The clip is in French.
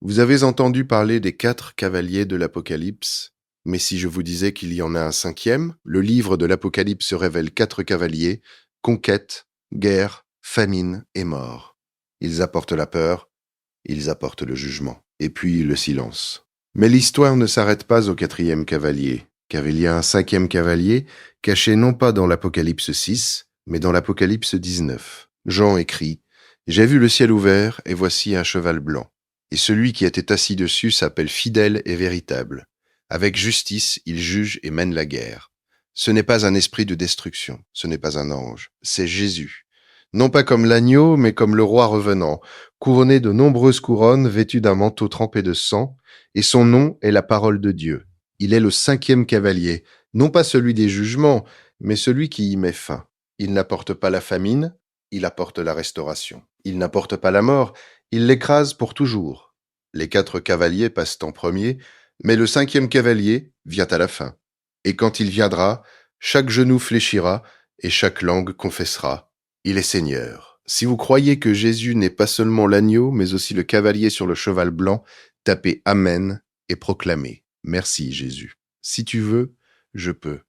Vous avez entendu parler des 4 cavaliers de l'Apocalypse, mais si je vous disais qu'il y en a un cinquième, le livre de l'Apocalypse révèle 4 cavaliers, conquête, guerre, famine et mort. Ils apportent la peur, ils apportent le jugement, et puis le silence. Mais l'histoire ne s'arrête pas au 4e cavalier, car il y a un 5e cavalier caché non pas dans l'Apocalypse 6, mais dans l'Apocalypse 19. Jean écrit « J'ai vu le ciel ouvert, et voici un cheval blanc. Et celui qui était assis dessus s'appelle fidèle et véritable. Avec justice, il juge et mène la guerre. Ce n'est pas un esprit de destruction, ce n'est pas un ange, c'est Jésus. Non pas comme l'agneau, mais comme le roi revenant, couronné de nombreuses couronnes, vêtu d'un manteau trempé de sang, et son nom est la parole de Dieu. Il est le 5e cavalier, non pas celui des jugements, mais celui qui y met fin. Il n'apporte pas la famine, il apporte la restauration. Il n'apporte pas la mort, il l'écrase pour toujours. Les 4 cavaliers passent en premier, mais le 5e cavalier vient à la fin. Et quand il viendra, chaque genou fléchira et chaque langue confessera. Il est Seigneur. Si vous croyez que Jésus n'est pas seulement l'agneau, mais aussi le cavalier sur le cheval blanc, tapez Amen et proclamez. Merci Jésus. Si tu veux, je peux.